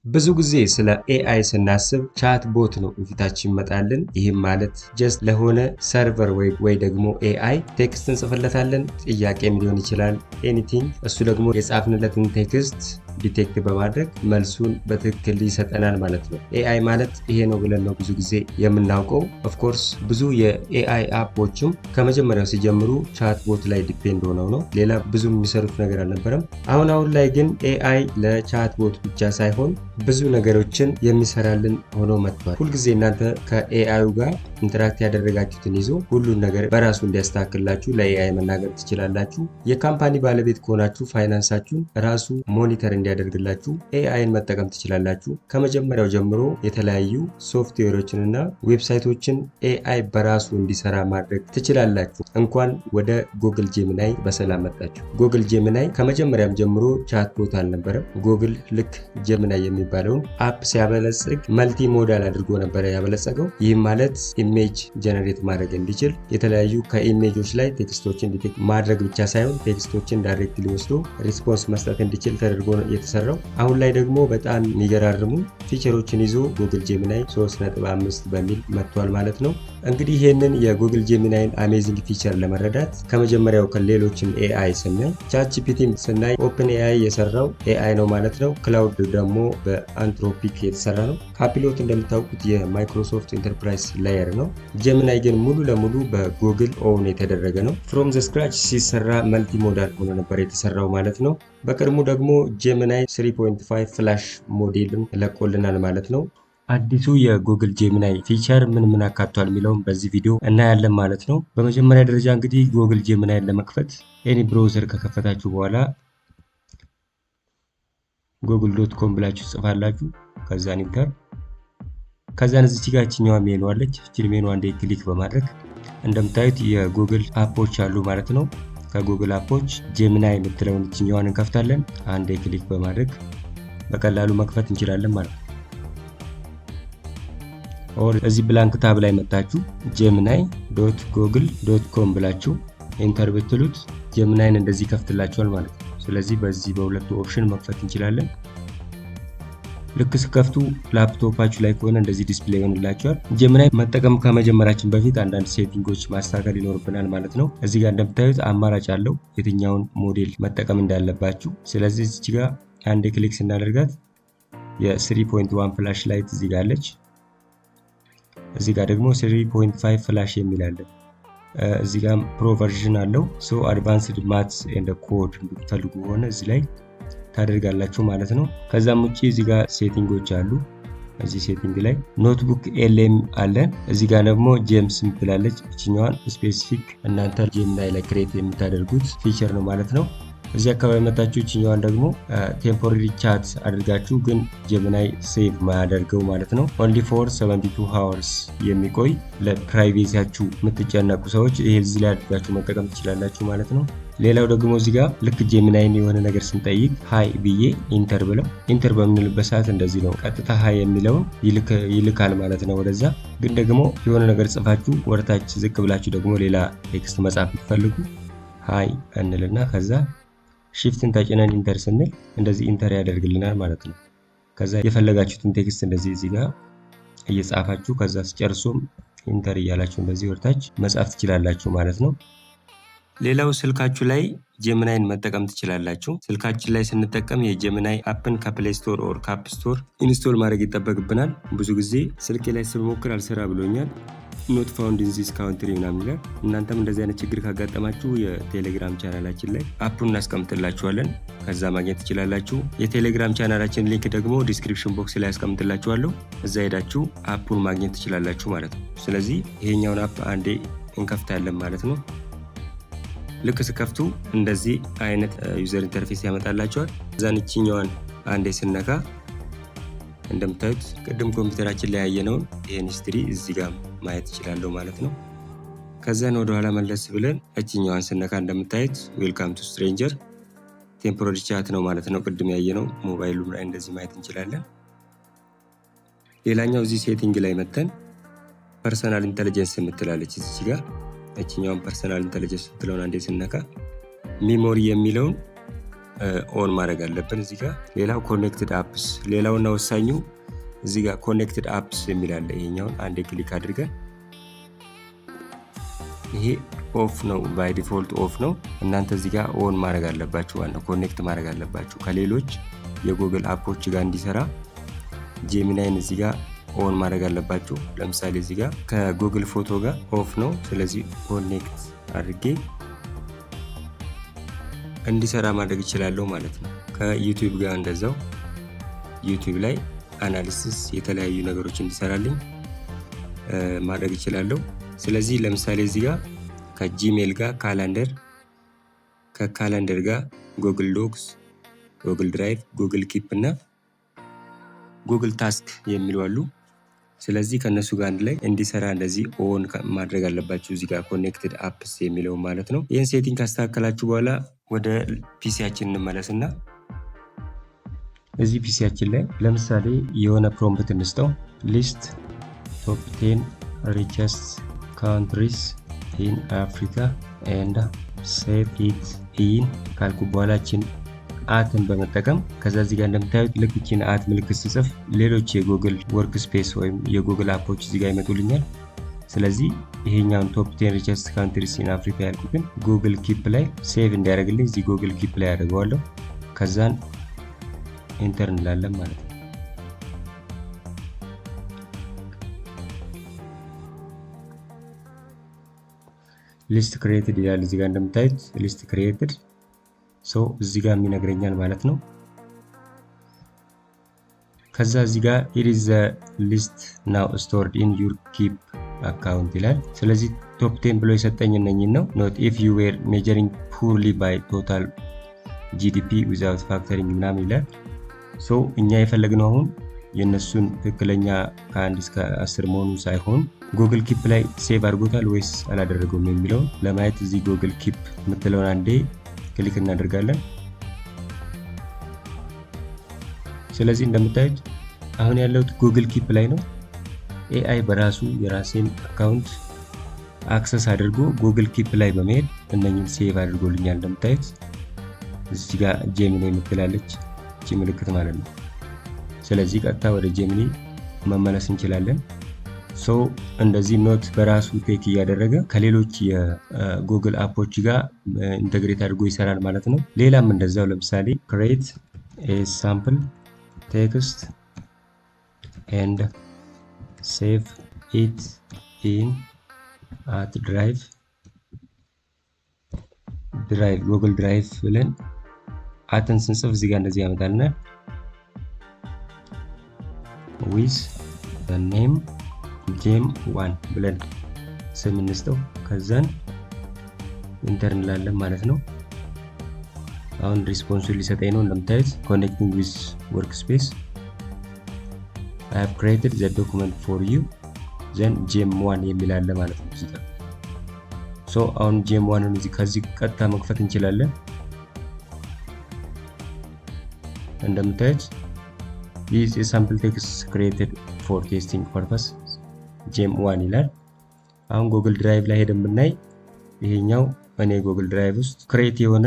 ብዙ ጊዜ ስለ ኤአይ ስናስብ ቻት ቦት ነው ፊታችን ይመጣልን። ይህም ማለት ጀስት ለሆነ ሰርቨር ወይ ደግሞ ኤአይ ቴክስት እንጽፍለታለን፣ ጥያቄም ሊሆን ይችላል ኤኒቲንግ። እሱ ደግሞ የጻፍንለትን ቴክስት ዲቴክት በማድረግ መልሱን በትክክል ይሰጠናል ማለት ነው። ኤአይ ማለት ይሄ ነው ብለን ነው ብዙ ጊዜ የምናውቀው። ኦፍኮርስ ብዙ የኤአይ አፖችም ከመጀመሪያው ሲጀምሩ ቻት ቦት ላይ ዲፔንድ ሆነው ነው። ሌላ ብዙ የሚሰሩት ነገር አልነበረም። አሁን ላይ ግን ኤአይ ለቻት ቦት ብቻ ሳይሆን ብዙ ነገሮችን የሚሰራልን ሆኖ መጥቷል። ሁልጊዜ እናንተ ከኤአዩ ጋር ኢንተራክት ያደረጋችሁትን ይዞ ሁሉን ነገር በራሱ እንዲያስተካክላችሁ ለኤአይ መናገር ትችላላችሁ። የካምፓኒ ባለቤት ከሆናችሁ ፋይናንሳችሁን ራሱ ሞኒተር እንዲያደርግላችሁ ኤአይን መጠቀም ትችላላችሁ። ከመጀመሪያው ጀምሮ የተለያዩ ሶፍትዌሮችን እና ዌብሳይቶችን ኤአይ በራሱ እንዲሰራ ማድረግ ትችላላችሁ። እንኳን ወደ ጉግል ጄሚናይ በሰላም መጣችሁ። ጉግል ጄሚናይ ከመጀመሪያም ጀምሮ ቻት ቦት አልነበረም። ጉግል ልክ ጄሚናይ የሚባለውን አፕ ሲያበለጽግ መልቲ ሞዳል አድርጎ ነበረ ያበለጸገው። ይህም ማለት ኢሜጅ ጀነሬት ማድረግ እንዲችል የተለያዩ ከኢሜጆች ላይ ቴክስቶችን ዲቴክት ማድረግ ብቻ ሳይሆን ቴክስቶችን ዳይሬክትሊ ወስዶ ሪስፖንስ መስጠት እንዲችል ተደርጎ የተሰራው። አሁን ላይ ደግሞ በጣም የሚገራርሙ ፊቸሮችን ይዞ ጉግል ጄሚናይ 3.5 በሚል መጥቷል ማለት ነው። እንግዲህ ይህንን የጉግል ጄሚናይን አሜዚንግ ፊቸር ለመረዳት ከመጀመሪያው ከሌሎችም ኤአይ ስናይ ቻትጂፒቲም ስናይ ኦፕን ኤአይ የሰራው ኤአይ ነው ማለት ነው። ክላውድ ደግሞ በአንትሮፒክ የተሰራ ነው። ካፒሎት እንደምታውቁት የማይክሮሶፍት ኢንተርፕራይዝ ላየር ነው። ጄሚናይ ግን ሙሉ ለሙሉ በጉግል ኦውን የተደረገ ነው። ፍሮም ዘ ስክራች ሲሰራ መልቲ ሞዳል ሆኖ ነበር የተሰራው ማለት ነው። በቅድሙ ደግሞ ጄሚናይ 3.5 ፍላሽ ሞዴልን ለቆልናል ማለት ነው። አዲሱ የጉግል ጄሚናይ ፊቸር ምን አካቷል የሚለውን በዚህ ቪዲዮ እናያለን ማለት ነው። በመጀመሪያ ደረጃ እንግዲህ ጉግል ጄሚናይን ለመክፈት ኤኒ ብራውዘር ከከፈታችሁ በኋላ google.com ብላችሁ ጽፋላችሁ። ከዛን ኢንተር ከዛን እዚች ጋር እቺኛዋ ሜኑ አለች። እቺ ሜኑ አንዴ ክሊክ በማድረግ እንደምታዩት የጉግል አፖች አሉ ማለት ነው። ከጉግል አፖች ጄሚናይ የምትለውን እቺኛዋን እንከፍታለን። አንዴ ክሊክ በማድረግ በቀላሉ መክፈት እንችላለን ማለት ነው። ኦር እዚህ ብላንክ ታብ ላይ መጣችሁ gemini.google.com ብላችሁ ኢንተር ብትሉት ጄሚናይን እንደዚህ ከፍትላችኋል ማለት ነው። ስለዚህ በዚህ በሁለቱ ኦፕሽን መክፈት እንችላለን። ልክ ስከፍቱ ላፕቶፓችሁ ላይ ከሆነ እንደዚህ ዲስፕሌይ ይሆንላችኋል። ጄሚናይ መጠቀም ከመጀመራችን በፊት አንዳንድ ሴቲንጎች ማስተካከል ይኖርብናል ማለት ነው። እዚህ ጋር እንደምታዩት አማራጭ አለው የትኛውን ሞዴል መጠቀም እንዳለባችሁ። ስለዚህ እዚህ ጋር አንድ ክሊክ ስናደርጋት የ3.1 ፍላሽ ላይት እዚህ ጋር አለች። እዚህ ጋር ደግሞ 3.5 ፍላሽ የሚል አለ። እዚህ ጋር ፕሮ ቨርዥን አለው። ሶ አድቫንስድ ማትስ ኤንድ ኮድ ብትፈልጉ ሆነ እዚህ ላይ ታደርጋላችሁ ማለት ነው። ከዛም ውጪ እዚህ ጋር ሴቲንጎች አሉ። እዚህ ሴቲንግ ላይ ኖትቡክ ኤልኤም አለን። እዚህ ጋር ደግሞ ጄምስ ምትላለች። እቺኛዋን ስፔሲፊክ እናንተ ጄሚናይ ላይ ክሬት የምታደርጉት ፊቸር ነው ማለት ነው። እዚህ አካባቢ መጣችሁ እቺኛዋን ደግሞ ቴምፖራሪ ቻት አድርጋችሁ ግን ጄሚናይ ሴቭ ማያደርገው ማለት ነው። ኦንሊ ፎር 72 hours የሚቆይ ለፕራይቬሲያችሁ የምትጨነቁ ሰዎች ይሄ እዚህ ላይ አድርጋችሁ መጠቀም ትችላላችሁ ማለት ነው። ሌላው ደግሞ እዚህ ጋር ልክ ጄሚናይን የሆነ ነገር ስንጠይቅ ሃይ ብዬ ኢንተር ብለው ኢንተር በምንልበት ሰዓት እንደዚህ ነው ቀጥታ ሃይ የሚለውን ይልካል ማለት ነው ወደዛ። ግን ደግሞ የሆነ ነገር ጽፋችሁ ወደታች ዝቅ ብላችሁ ደግሞ ሌላ ቴክስት መጻፍ ብትፈልጉ ሃይ እንልና ከዛ ሺፍትን ተጭነን ኢንተር ስንል እንደዚህ ኢንተር ያደርግልናል ማለት ነው። ከዛ የፈለጋችሁትን ቴክስት እንደዚህ እዚህ ጋር እየጻፋችሁ ከዛ ሲጨርሱም ኢንተር እያላችሁ እንደዚህ ወደታች መጻፍ ትችላላችሁ ማለት ነው። ሌላው ስልካችሁ ላይ ጄሚናይን መጠቀም ትችላላችሁ። ስልካችን ላይ ስንጠቀም የጄሚናይ አፕን ከፕሌይ ስቶር ኦር ከአፕ ስቶር ኢንስቶል ማድረግ ይጠበቅብናል። ብዙ ጊዜ ስልኬ ላይ ስሞክር አልሰራ ብሎኛል። ኖት ፋውንድ ኢን ዚስ ካውንትሪ ምናምን ይላል። እናንተም እንደዚህ አይነት ችግር ካጋጠማችሁ የቴሌግራም ቻናላችን ላይ አፑን እናስቀምጥላችኋለን። ከዛ ማግኘት ትችላላችሁ። የቴሌግራም ቻናላችን ሊንክ ደግሞ ዲስክሪፕሽን ቦክስ ላይ አስቀምጥላችኋለሁ። እዛ ሄዳችሁ አፑን ማግኘት ትችላላችሁ ማለት ነው። ስለዚህ ይሄኛውን አፕ አንዴ እንከፍታለን ማለት ነው። ልክ ስከፍቱ እንደዚህ አይነት ዩዘር ኢንተርፌስ ያመጣላችኋል። እዛን እቺኛዋን አንዴ ስነካ እንደምታዩት ቅድም ኮምፒውተራችን ላይ ያየነውን ይሄን ሂስትሪ እዚህ ጋር ማየት ይችላል ማለት ነው። ከዛን ወደ ኋላ መለስ ብለን እቺኛዋን ስነካ እንደምታዩት ዌልካም ቱ ስትሬንጀር ቴምፖራሪ ቻት ነው ማለት ነው። ቅድም ያየነው ሞባይሉ ላይ እንደዚህ ማየት እንችላለን። ሌላኛው እዚህ ሴቲንግ ላይ መተን ፐርሰናል ኢንተለጀንስ የምትላለች እዚህ ጋር እቺኛውን ፐርሰናል ኢንተለጀንስ የምትለውን አንዴ ስነካ ሚሞሪ የሚለውን ኦን ማድረግ አለብን እዚህ ጋር። ሌላው ኮኔክትድ አፕስ፣ ሌላውና ወሳኙ እዚህ ጋር ኮኔክትድ አፕስ የሚል አለ። ይሄኛውን አንዴ ክሊክ አድርገን ይሄ ኦፍ ነው፣ ባይ ዲፎልት ኦፍ ነው። እናንተ እዚህ ጋር ኦን ማድረግ አለባችሁ፣ ዋናው ኮኔክት ማድረግ አለባችሁ ከሌሎች የጉግል አፖች ጋር እንዲሰራ። ጄሚናይን እዚህ ጋር ኦን ማድረግ አለባችሁ። ለምሳሌ እዚህ ጋር ከጉግል ፎቶ ጋር ኦፍ ነው። ስለዚህ ኮኔክት አድርጌ እንዲሰራ ማድረግ ይችላለሁ ማለት ነው። ከዩቲዩብ ጋር እንደዛው ዩቲዩብ ላይ አናሊሲስ የተለያዩ ነገሮች እንዲሰራልኝ ማድረግ ይችላለሁ። ስለዚህ ለምሳሌ እዚህ ጋር ከጂሜል ጋር ካላንደር፣ ከካላንደር ጋር ጉግል ዶክስ፣ ጉግል ድራይቭ፣ ጉግል ኪፕ እና ጉግል ታስክ የሚሉ አሉ። ስለዚህ ከነሱ ጋር አንድ ላይ እንዲሰራ እንደዚህ ኦን ማድረግ አለባችሁ እዚህ ጋር ኮኔክትድ አፕስ የሚለው ማለት ነው። ይህን ሴቲንግ ካስተካከላችሁ በኋላ ወደ ፒሲያችን እንመለስና እዚህ ፒሲያችን ላይ ለምሳሌ የሆነ ፕሮምፕት እንስጠው። ሊስት ቶፕ 10 ሪቸስት ካንትሪስ ኢን አፍሪካ ኤንድ ሴቭ ኢት ኢን ካልኩ በኋላችን አትን በመጠቀም ከዛ እዚህ ጋር እንደምታዩት ልክ እቺን አት ምልክት ስጽፍ ሌሎች የጉግል ወርክ ስፔስ ወይም የጉግል አፖች እዚህ ጋር ይመጡልኛል። ስለዚህ ይሄኛውን ቶፕ 10 ሪቸስት ካንትሪስ ኢን አፍሪካ ያልኩትን ጉግል ኪፕ ላይ ሴቭ እንዲያደርግልኝ እዚህ ጉግል ኪፕ ላይ ያደርገዋለሁ። ከዛን ኢንተር እንላለን ማለት ነው። ሊስት ክሬትድ ይላል እዚህ ጋር እንደምታዩት ሊስት ክሬትድ ሶ እዚህ ጋር የሚነግረኛል ማለት ነው። ከዛ እዚህ ጋር it is the list now stored in your keep account ይላል። ስለዚህ ቶፕ 10 ብሎ የሰጠኝ እነኝን ነው። not if you were measuring poorly by total GDP without factoring ምናምን ይላል። ሶ እኛ የፈለግነው አሁን የነሱን ትክክለኛ ከ1 እስከ 10 መሆኑን ሳይሆን ጉግል ኪፕ ላይ ሴቭ አድርጎታል ወይስ አላደረገውም የሚለውን ለማየት እዚህ ጉግል ኪፕ የምትለውን አንዴ ክሊክ እናደርጋለን። ስለዚህ እንደምታዩት አሁን ያለሁት ጉግል ኪፕ ላይ ነው። ኤአይ በራሱ የራሴን አካውንት አክሰስ አድርጎ ጉግል ኪፕ ላይ በመሄድ እነኝን ሴቭ አድርጎልኛል። እንደምታዩት እዚህ ጋር ጄሚኒ የምትላለች እቺ ምልክት ማለት ነው። ስለዚህ ቀጥታ ወደ ጄሚኒ መመለስ እንችላለን። ሶ እንደዚህ ኖት በራሱ ቴክ እያደረገ ከሌሎች የጉግል አፖች ጋር ኢንተግሬት አድርጎ ይሰራል ማለት ነው። ሌላም እንደዛው ለምሳሌ create a sample text and save it in at drive ጉግል ድራይቭ ብለን አተን ስንጽፍ እዚህ ጋር እንደዚህ ያመጣልና with the name gem1 ብለን ስም እንስጠው። ከዛን ኢንተር እንላለን ማለት ነው። አሁን ሪስፖንሱን ሊሰጠኝ ነው። እንደምታዩት connecting with workspace I have created the document for you then gem1 የሚል አለ ማለት ነው እዚህ ጋር። ሶ አሁን gem1ን እዚህ ከዚህ ቀጥታ መክፈት እንችላለን። እንደምታዩት this is a sample text created for testing purpose gem1 ይላል። አሁን ጉግል ድራይቭ ላይ ሄደን ብናይ ይሄኛው እኔ ጉግል ድራይቭ ውስጥ ክሬት የሆነ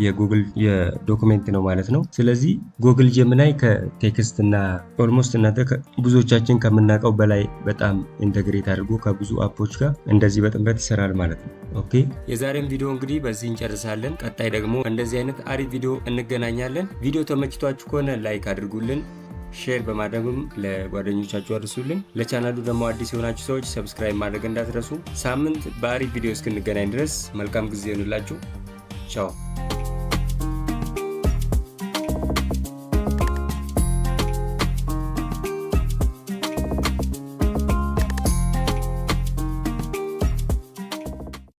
የጉግል የዶክመንት ነው ማለት ነው። ስለዚህ ጉግል ጀሚናይ ከቴክስት እና ኦልሞስት እናንተ ብዙዎቻችን ከምናውቀው በላይ በጣም ኢንተግሬት አድርጎ ከብዙ አፖች ጋር እንደዚህ በጥምረት ይሰራል ማለት ነው። ኦኬ የዛሬን ቪዲዮ እንግዲህ በዚህ እንጨርሳለን። ቀጣይ ደግሞ እንደዚህ አይነት አሪፍ ቪዲዮ እንገናኛለን። ቪዲዮ ተመችቷችሁ ከሆነ ላይክ አድርጉልን፣ ሼር በማድረግም ለጓደኞቻችሁ አድርሱልን። ለቻናሉ ደግሞ አዲስ የሆናችሁ ሰዎች ሰብስክራይብ ማድረግ እንዳትረሱ። ሳምንት በአሪፍ ቪዲዮ እስክንገናኝ ድረስ መልካም ጊዜ ይሁንላችሁ። ቻው።